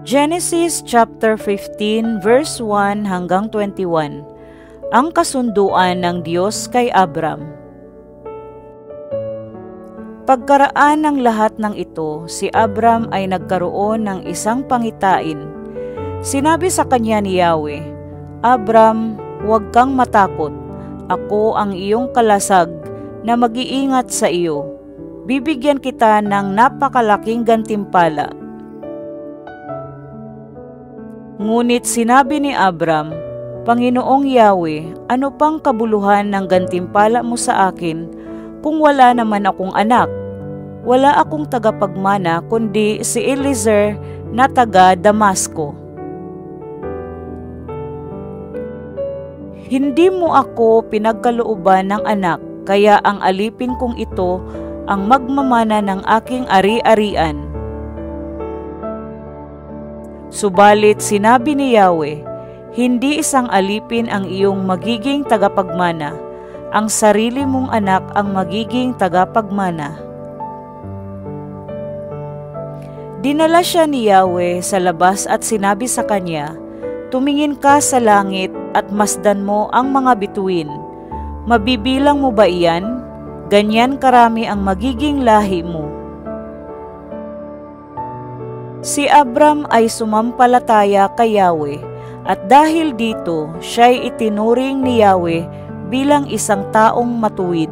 Genesis chapter 15 verse 1 hanggang 21. Ang kasunduan ng Diyos kay Abram. Pagkaraan ng lahat ng ito, si Abram ay nagkaroon ng isang pangitain. Sinabi sa kanya ni Yahweh, "Abram, huwag kang matakot. Ako ang iyong kalasag na mag-iingat sa iyo. Bibigyan kita ng napakalaking gantimpala." Ngunit sinabi ni Abram, "Panginoong Yahweh, ano pang kabuluhan ng gantimpala mo sa akin kung wala naman akong anak? Wala akong tagapagmana kundi si Eliezer na taga Damasco. Hindi mo ako pinagkalooban ng anak, kaya ang alipin kong ito ang magmamana ng aking ari-arian." Subalit sinabi ni Yahweh, "Hindi isang alipin ang iyong magiging tagapagmana, ang sarili mong anak ang magiging tagapagmana." Dinala siya ni Yahweh sa labas at sinabi sa kanya, "Tumingin ka sa langit at masdan mo ang mga bituin. Mabibilang mo ba iyan? Ganyan karami ang magiging lahi mo." Si Abram ay sumampalataya kay Yahweh at dahil dito siya'y itinuring ni Yahweh bilang isang taong matuwid.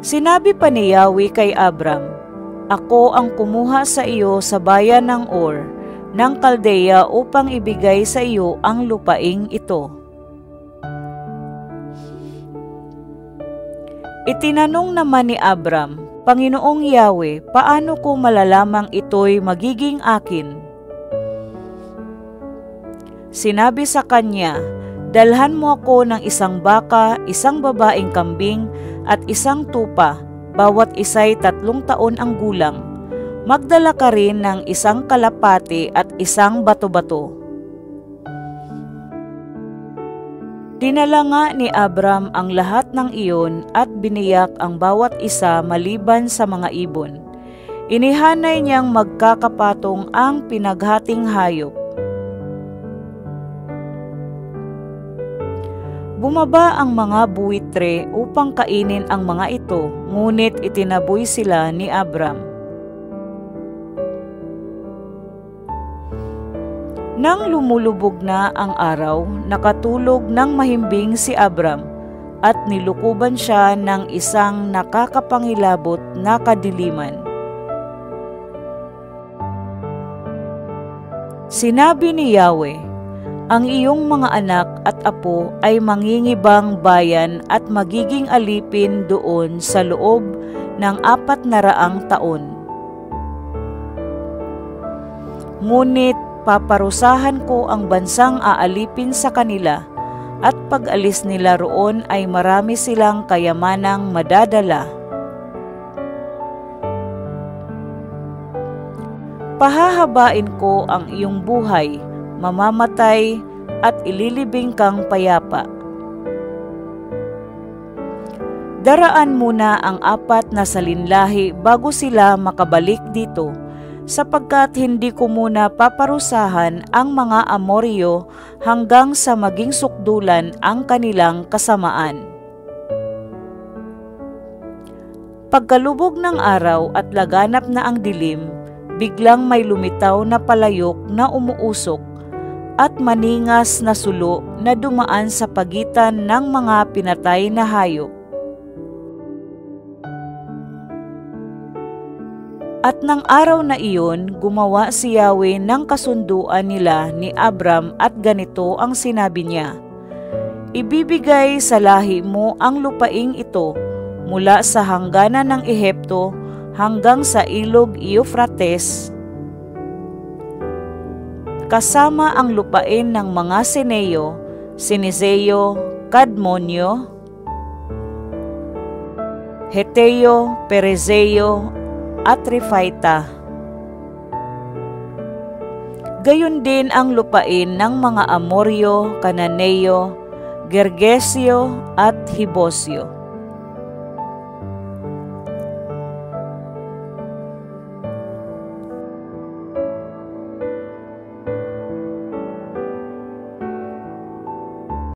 Sinabi pa ni Yahweh kay Abram, "Ako ang kumuha sa iyo sa bayan ng Ur ng Kaldea upang ibigay sa iyo ang lupaing ito." Itinanong naman ni Abram, "Panginoong Yahweh, paano ko malalamang ito'y magiging akin?" Sinabi sa kanya, "Dalhan mo ako ng isang baka, isang babaeng kambing, at isang tupa, bawat isa'y 3 taon ang gulang. Magdala ka rin ng isang kalapati at isang bato-bato." Dinala nga ni Abram ang lahat ng iyon at biniyak ang bawat isa maliban sa mga ibon. Inihanay niyang magkakapatong ang pinaghating hayop. Bumaba ang mga buwitre upang kainin ang mga ito, ngunit itinaboy sila ni Abram. Nang lumulubog na ang araw, nakatulog ng mahimbing si Abram at nilukuban siya ng isang nakakapangilabot na kadiliman. Sinabi ni Yahweh, "Ang iyong mga anak at apo ay mangingibang bayan at magiging alipin doon sa loob ng 400 taon. Ngunit paparusahan ko ang bansang aalipin sa kanila at pag-alis nila roon ay marami silang kayamanang madadala. Pahahabain ko ang iyong buhay, mamamatay at ililibing kang payapa. Daraan muna ang 4 na salinlahi bago sila makabalik dito, sapagkat hindi ko muna paparusahan ang mga Amoryo hanggang sa maging sukdulan ang kanilang kasamaan." Pagkalubog ng araw at laganap na ang dilim, biglang may lumitaw na palayok na umuusok at maningas na sulo na dumaan sa pagitan ng mga pinatay na hayop. At ng araw na iyon, gumawa si Yahweh ng kasunduan nila ni Abram at ganito ang sinabi niya, "Ibibigay sa lahi mo ang lupaing ito mula sa hangganan ng Ehipto hanggang sa ilog Euphrates, kasama ang lupain ng mga Sineo, Sineseo, Kadmonyo, Heteo, Perezeo, at Refaita. Gayon din ang lupain ng mga Amoryo, Kananeo, Gergesio at Hibosyo."